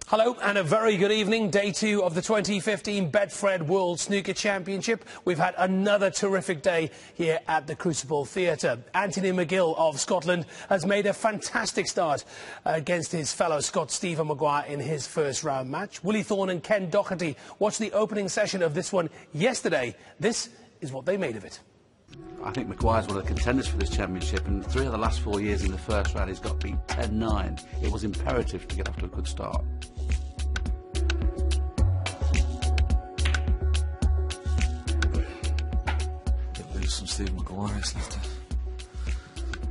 Hello and a very good evening. Day 2 of the 2015 Betfred World Snooker Championship. We've had another terrific day here at the Crucible Theatre. Anthony McGill of Scotland has made a fantastic start against his fellow Scot Stephen Maguire in his first round match. Willie Thorne and Ken Doherty watched the opening session of this one yesterday. This is what they made of it. I think Maguire's one of the contenders for this championship, and 3 of the last 4 years in the first round he's got beat 10-9. It was imperative to get off to a good start. From Stephen Maguire, isn't it?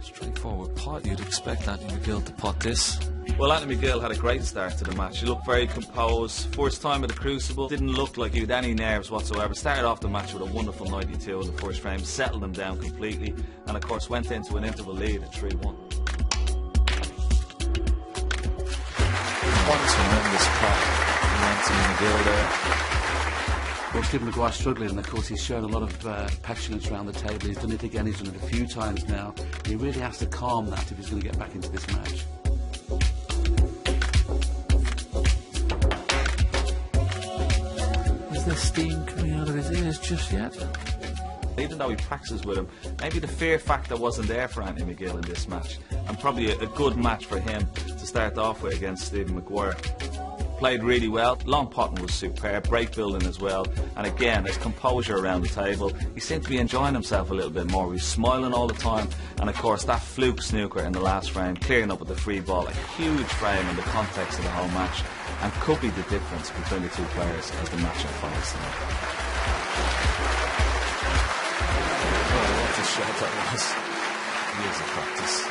Straightforward pot. You'd expect Anthony McGill to pot this. Well, Anthony McGill had a great start to the match. He looked very composed. First time at the Crucible. Didn't look like he had any nerves whatsoever. Started off the match with a wonderful 92 in the first frame. Settled him down completely. And of course went into an interval lead at 3-1. One tremendous pot from Anthony McGill there. Well, Stephen Maguire's struggling, and of course he's shown a lot of petulance around the table. He's done it again, he's done it a few times now. He really has to calm that if he's going to get back into this match. Is there steam coming out of his ears just yet? Even though he practices with him, maybe the fear factor wasn't there for Anthony McGill in this match. And probably a good match for him to start off with against Stephen Maguire. Played really well. Long potting was superb, break building as well, and again his composure around the table. He seemed to be enjoying himself a little bit more. He was smiling all the time, and of course that fluke snooker in the last frame, clearing up with the free ball, a huge frame in the context of the whole match, and could be the difference between the two players as the match unfolds tonight. Oh, what a shot that was. Years of practice.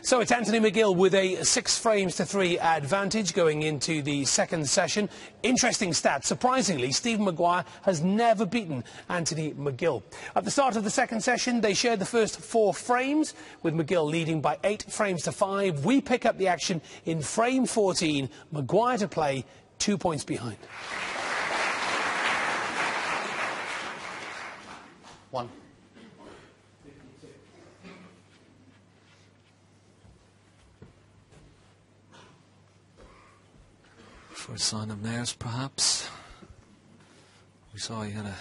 So it's Anthony McGill with a 6-3 advantage going into the second session. Interesting stat. Surprisingly, Stephen Maguire has never beaten Anthony McGill. At the start of the second session, they shared the first 4 frames, with McGill leading by 8 frames to 5. We pick up the action in frame 14. Maguire to play, 2 points behind. 1. For a sign of nerves, perhaps. We saw he had a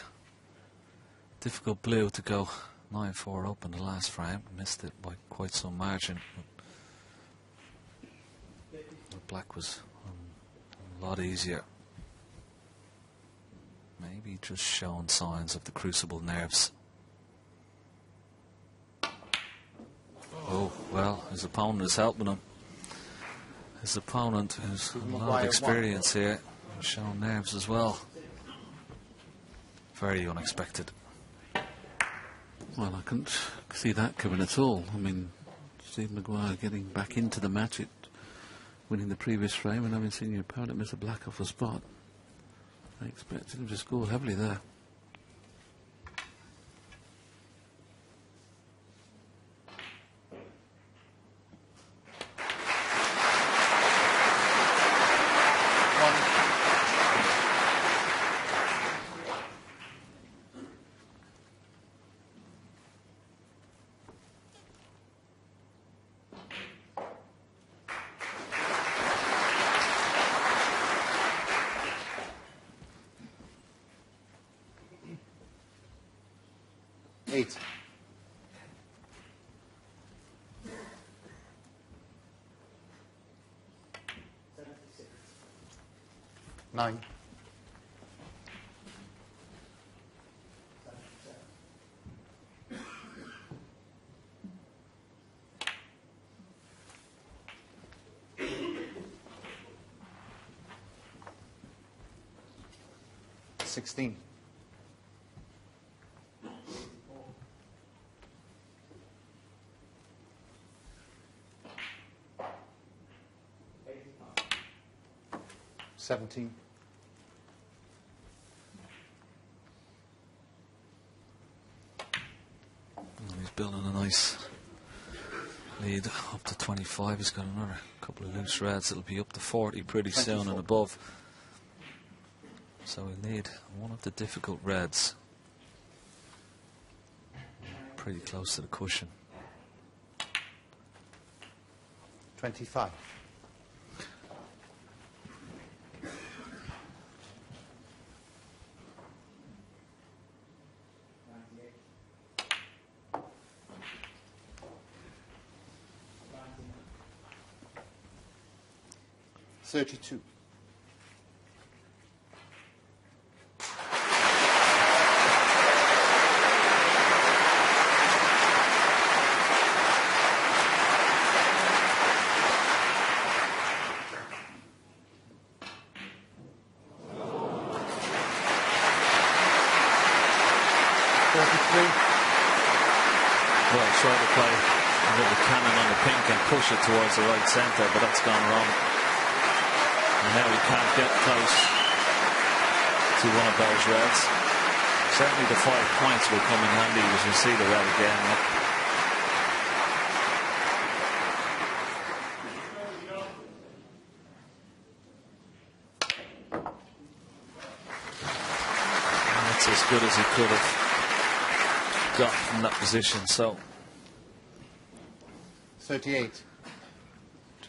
difficult blue to go 9-4 up in the last frame. Missed it by quite some margin. But black was a lot easier. Maybe just showing signs of the Crucible nerves. Oh, well, his opponent is helping him. His opponent, who's a lot of experience here, showing nerves as well. Very unexpected. Well, I couldn't see that coming at all. I mean, Steve Maguire getting back into the match, winning the previous frame, and having seen your opponent miss a black off the spot. I expected him to score heavily there. Eight. 9. 16. 17. nice lead up to 25. He's got another couple of loose reds. It'll be up to 40 pretty 24. soon and above. So he'll need one of the difficult reds. Pretty close to the cushion. 25. $32. Well, try to play a little cannon on the pink and push it towards the right centre, but that's gone wrong. And now he can't get close to one of those reds. Certainly the 5 points will come in handy as we see the red again. And that's as good as he could have got from that position. So 38.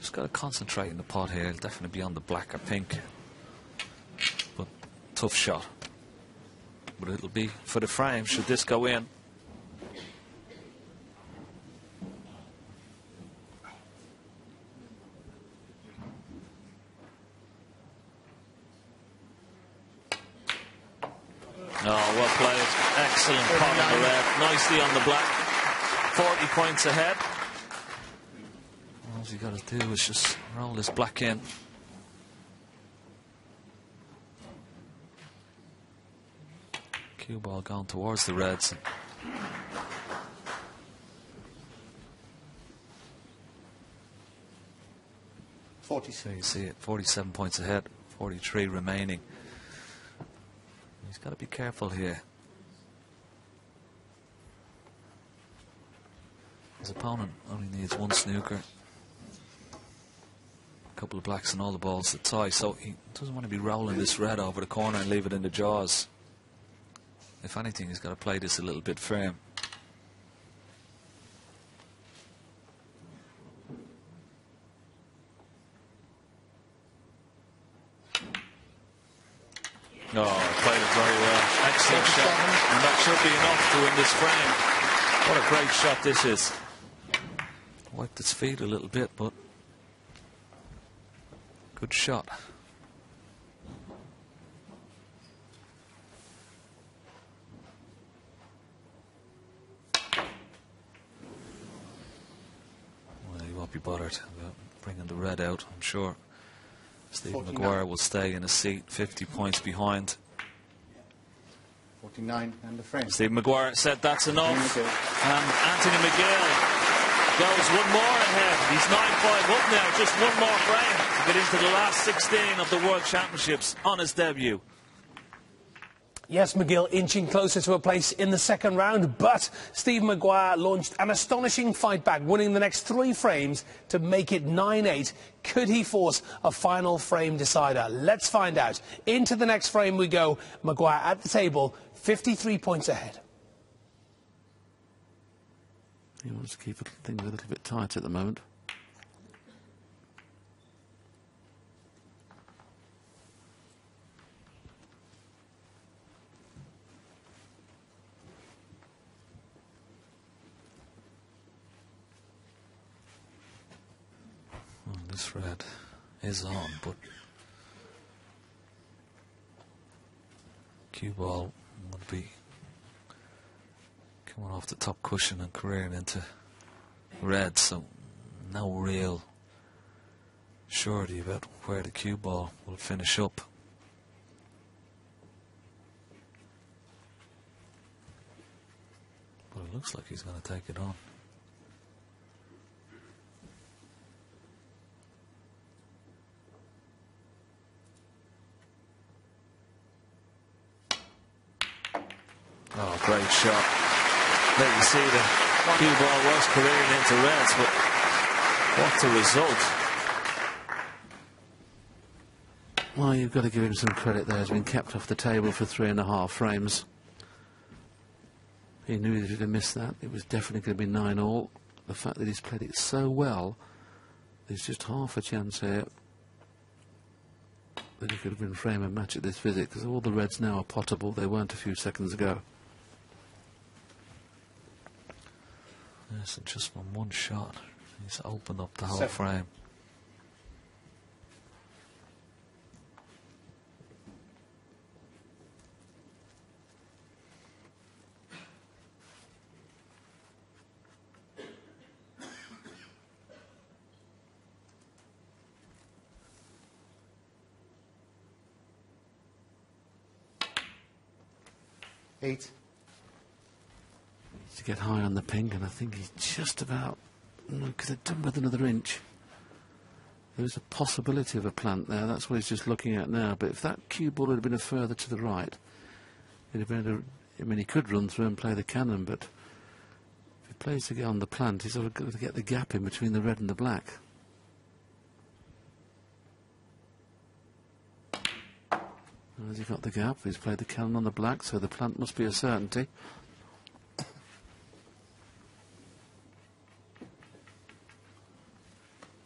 just got to concentrate in the pot here. He'll definitely be on the black or pink, but tough shot. But it'll be for the frame should this go in. Oh, well played. Excellent pot on the red. Nicely on the black. 40 points ahead. All you got to do is just roll this black in. Cue ball going towards the reds. So you see it, 47 points ahead, 43 remaining. He's got to be careful here. His opponent only needs one snooker, a couple of blacks and all the balls to tie, so he doesn't want to be rolling this red over the corner and leave it in the jaws. If anything, he's got to play this a little bit firm. Oh, played it very well. Excellent shot. And that should be enough to win this frame. What a great shot this is. Wiped its feet a little bit, but good shot. Well, he won't be bothered about bringing the red out, I'm sure. Stephen 49. Maguire will stay in his seat, 50 points behind. 49 and the frame. Stephen Maguire said that's enough. And Anthony McGill goes one more ahead. He's 9-5 up now, just one more frame to get into the last 16 of the World Championships on his debut. Yes, McGill inching closer to a place in the second round, but Stephen Maguire launched an astonishing fight back, winning the next 3 frames to make it 9-8. Could he force a final frame decider? Let's find out. Into the next frame we go. Maguire at the table, 53 points ahead. He wants to keep things a little bit tight at the moment. Well, this red is on, but cue ball would be coming off the top cushion and careering into red, so no real surety about where the cue ball will finish up. But it looks like he's going to take it on. Oh, great shot. There you see Cue ball was careering into reds, but what a result. Well, you've got to give him some credit there. He's been kept off the table for 3.5 frames. He knew that he'd have missed that. It was definitely going to be 9-all. The fact that he's played it so well, there's just half a chance here that he could have been frame and match at this visit, because all the reds now are potable. They weren't a few seconds ago. Yes, and just from one shot, he's opened up the whole 7. frame. Eight. To get high on the pink, and I think he's just about could have done with another inch. There's a possibility of a plant there. That's what he's just looking at now. But if that cue ball had been a further to the right, it'd have been I mean, he could run through and play the cannon, but if he plays to get on the plant, he's sort of got to get the gap in between the red and the black. Has he got the gap? He's played the cannon on the black, so the plant must be a certainty.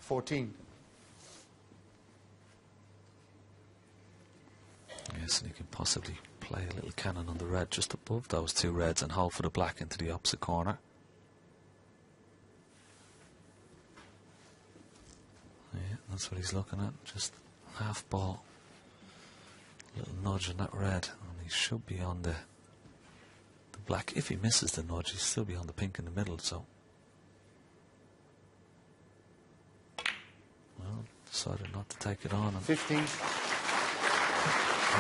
$14. Yes, and he can possibly play a little cannon on the red just above those two reds and hold for the black into the opposite corner. Yeah, that's what he's looking at. Just half ball. Little nudge on that red, and he should be on the black. If he misses the nudge, he'll still be on the pink in the middle, so. Well, decided not to take it on. 15.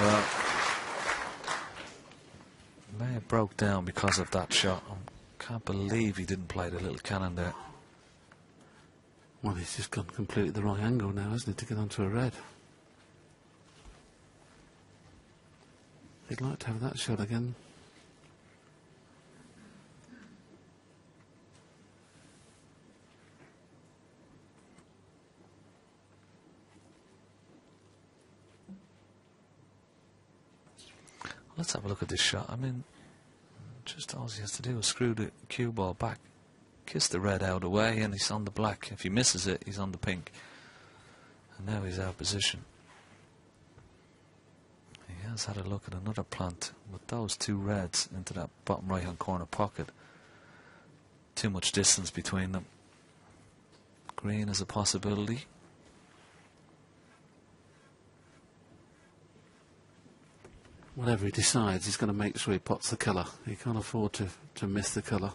Well, may have broke down because of that shot. I can't believe he didn't play the little cannon there. Well, he's just gone completely the wrong angle now, hasn't he, to get onto a red. He'd like to have that shot again. Let's have a look at this shot. I mean, just all he has to do is screw the cue ball back, kiss the red out of the way, and he's on the black. If he misses it, he's on the pink. And now he's out of position. He has had a look at another plant with those two reds into that bottom right hand corner pocket. Too much distance between them. Green is a possibility. Whatever he decides, he's going to make sure he pots the colour. He can't afford to miss the colour.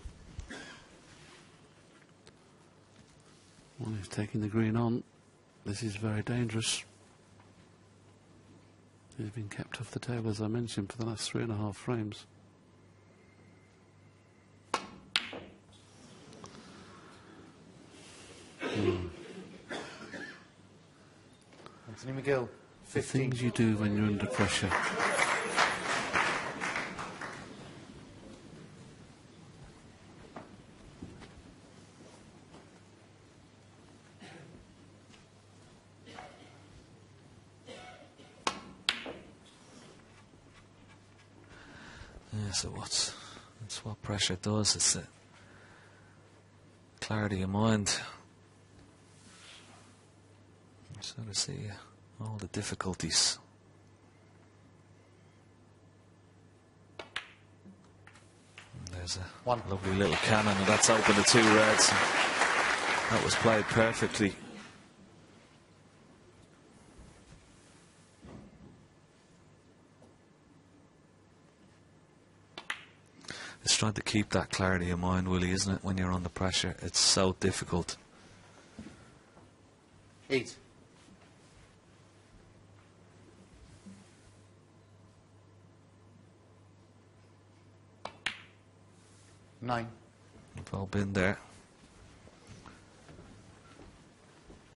Well, he's taking the green on. This is very dangerous. He's been kept off the table, as I mentioned, for the last 3.5 frames. Anthony McGill, The 15. things you do when you're under pressure. Yeah, so that's what pressure does. It's clarity of mind. You sort of see all the difficulties. And there's a One. lovely little cannon, and that's opened the two reds. That was played perfectly. It's trying to keep that clarity of mind, Willie, isn't it? When you're under pressure, it's so difficult. 8. Nine. We've all been there.